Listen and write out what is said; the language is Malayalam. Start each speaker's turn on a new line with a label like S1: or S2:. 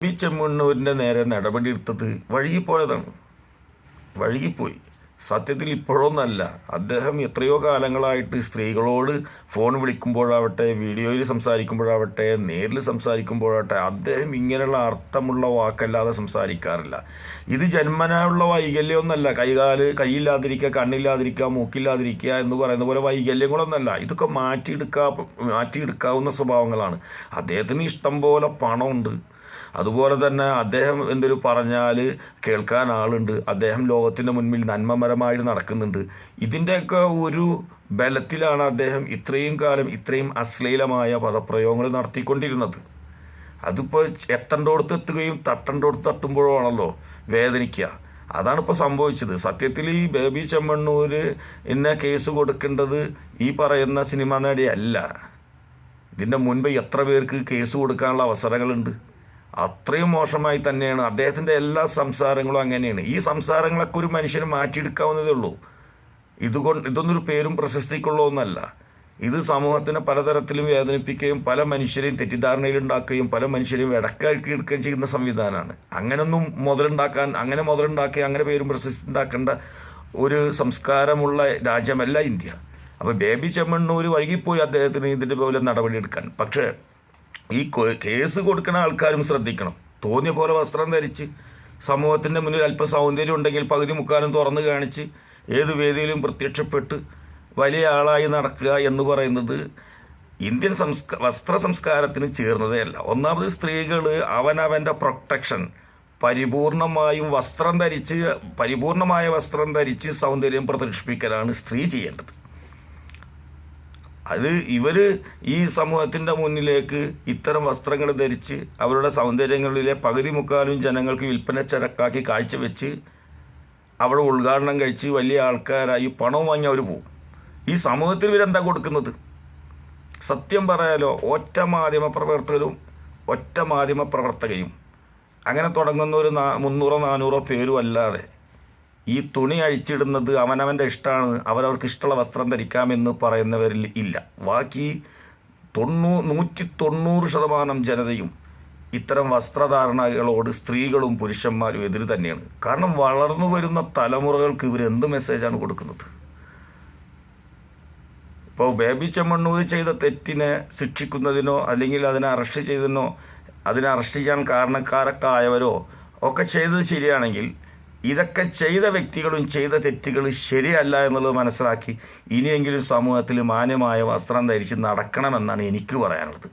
S1: ചെമ്മണ്ണൂരിൻ്റെ നേരെ നടപടിയെടുത്തത് വഴുകിപ്പോയി. സത്യത്തിൽ ഇപ്പോഴൊന്നല്ല, അദ്ദേഹം എത്രയോ കാലങ്ങളായിട്ട് സ്ത്രീകളോട് ഫോൺ വിളിക്കുമ്പോഴാവട്ടെ, വീഡിയോയിൽ സംസാരിക്കുമ്പോഴാവട്ടെ, നേരിൽ സംസാരിക്കുമ്പോഴാവട്ടെ, അദ്ദേഹം ഇങ്ങനെയുള്ള അർത്ഥമുള്ള വാക്കല്ലാതെ സംസാരിക്കാറില്ല. ഇത് ജന്മനായുള്ള വൈകല്യമൊന്നല്ല. കൈയില്ലാതിരിക്കുക, കണ്ണില്ലാതിരിക്കുക, മൂക്കില്ലാതിരിക്കുക എന്ന് പറയുന്ന പോലെ വൈകല്യങ്ങളൊന്നല്ല. ഇതൊക്കെ മാറ്റിയെടുക്കാവുന്ന സ്വഭാവങ്ങളാണ്. അദ്ദേഹത്തിന് ഇഷ്ടം പോലെ പണമുണ്ട്. അതുപോലെ തന്നെ അദ്ദേഹം എന്തൊരു പറഞ്ഞാൽ കേൾക്കാൻ ആളുണ്ട്. അദ്ദേഹം ലോകത്തിൻ്റെ മുൻപിൽ നന്മമരമായിട്ട് നടക്കുന്നുണ്ട്. ഇതിൻ്റെയൊക്കെ ഒരു ബലത്തിലാണ് അദ്ദേഹം ഇത്രയും കാലം ഇത്രയും അശ്ലീലമായ പദപ്രയോഗങ്ങൾ നടത്തിക്കൊണ്ടിരുന്നത്. അതിപ്പോൾ എത്തേണ്ടോടത്ത് എത്തുകയും തട്ടേണ്ടോടത്ത് തട്ടുമ്പോഴാണല്ലോ വേദനിക്കുക. അതാണ് ഇപ്പോൾ സംഭവിച്ചത്. സത്യത്തിൽ ഈ ബേബി ചെമ്മണ്ണൂർ എന്നെ കേസ് കൊടുക്കേണ്ടത് ഈ പറയുന്ന സിനിമ നടിയല്ല. ഇതിൻ്റെ മുൻപ് എത്ര പേർക്ക് കേസ് കൊടുക്കാനുള്ള അവസരങ്ങളുണ്ട്. അത്രയും മോശമായി തന്നെയാണ് അദ്ദേഹത്തിൻ്റെ എല്ലാ സംസാരങ്ങളും. അങ്ങനെയാണ്. ഈ സംസാരങ്ങളൊക്കെ ഒരു മനുഷ്യന് മാറ്റിയെടുക്കാവുന്നതേ ഉള്ളൂ. ഇതൊന്നൊരു പേരും പ്രശസ്തിക്കുള്ള ഒന്നല്ല. ഇത് സമൂഹത്തിനെ പലതരത്തിലും വേദനിപ്പിക്കുകയും പല മനുഷ്യരെയും തെറ്റിദ്ധാരണയിലുണ്ടാക്കുകയും പല മനുഷ്യരെയും ഇടക്കാക്കി എടുക്കുകയും ചെയ്യുന്ന സംവിധാനമാണ്. അങ്ങനൊന്നും മുതലുണ്ടാക്കി അങ്ങനെ പേരും പ്രശസ്തി ഉണ്ടാക്കേണ്ട ഒരു സംസ്കാരമുള്ള രാജ്യമല്ല ഇന്ത്യ. അപ്പോൾ ബേബി ചെമ്മണ്ണൂർ വൈകിപ്പോയി അദ്ദേഹത്തിന് ഇതിൻ്റെ പോലെ നടപടിയെടുക്കാൻ. പക്ഷേ ഈ കേസ് കൊടുക്കുന്ന ആൾക്കാരും ശ്രദ്ധിക്കണം. തോന്നിയ പോലെ വസ്ത്രം ധരിച്ച് സമൂഹത്തിൻ്റെ മുന്നിൽ അല്പം സൗന്ദര്യം ഉണ്ടെങ്കിൽ പകുതി മുക്കാലും തുറന്നു കാണിച്ച് ഏത് വേദിയിലും പ്രത്യക്ഷപ്പെട്ട് വലിയ ആളായി നടക്കുക എന്ന് പറയുന്നത് ഇന്ത്യൻ വസ്ത്ര സംസ്കാരത്തിന് ചേർന്നതേ അല്ല. ഒന്നാമത് സ്ത്രീകൾ അവനവൻ്റെ പ്രൊട്ടക്ഷൻ പരിപൂർണമായ വസ്ത്രം ധരിച്ച് സൗന്ദര്യം പ്രദർശിപ്പിക്കലാണ് സ്ത്രീ ചെയ്യേണ്ടത്. അത് ഈ സമൂഹത്തിൻ്റെ മുന്നിലേക്ക് ഇത്തരം വസ്ത്രങ്ങൾ ധരിച്ച് അവരുടെ സൗന്ദര്യങ്ങളിലെ പകുതി മുക്കാലും ജനങ്ങൾക്ക് വിൽപ്പന ചരക്കാക്കി കാഴ്ചവെച്ച് അവിടെ ഉദ്ഘാടനം കഴിച്ച് വലിയ ആൾക്കാരായി പണവും വാങ്ങി അവർ പോകും. ഈ സമൂഹത്തിൽ ഇവരെന്താ കൊടുക്കുന്നത്? സത്യം പറയാലോ, ഒറ്റ മാധ്യമ പ്രവർത്തകയും അങ്ങനെ തുടങ്ങുന്ന ഒരു 300-400 പേരും അല്ലാതെ ഈ തുണി അഴിച്ചിടുന്നത് അവനവൻ്റെ ഇഷ്ടമാണ്, അവരവർക്ക് ഇഷ്ടമുള്ള വസ്ത്രം ധരിക്കാമെന്ന് പറയുന്നവരിൽ ഇല്ല. ബാക്കി 190% ജനതയും ഇത്തരം വസ്ത്രധാരണകളോട് സ്ത്രീകളും പുരുഷന്മാരും എതിര് തന്നെയാണ്. കാരണം വളർന്നു വരുന്ന തലമുറകൾക്ക് ഇവരെന്ത് മെസ്സേജാണ് കൊടുക്കുന്നത്? ഇപ്പോൾ ബേബി ചെമ്മണ്ണൂർ ചെയ്ത തെറ്റിനെ ശിക്ഷിക്കുന്നതിനോ അല്ലെങ്കിൽ അതിനെ അറസ്റ്റ് ചെയ്യാൻ കാരണക്കാരൊക്കെ ആയവരോ ഒക്കെ ചെയ്തത് ശരിയാണെങ്കിൽ, ഇതൊക്കെ ചെയ്ത വ്യക്തികളും ചെയ്ത തെറ്റുകൾ ശരിയല്ല എന്നുള്ളത് മനസ്സിലാക്കി ഇനിയെങ്കിലും സമൂഹത്തിൽ മാന്യമായ വസ്ത്രം ധരിച്ച് നടക്കണമെന്നാണ് എനിക്ക് പറയാനുള്ളത്.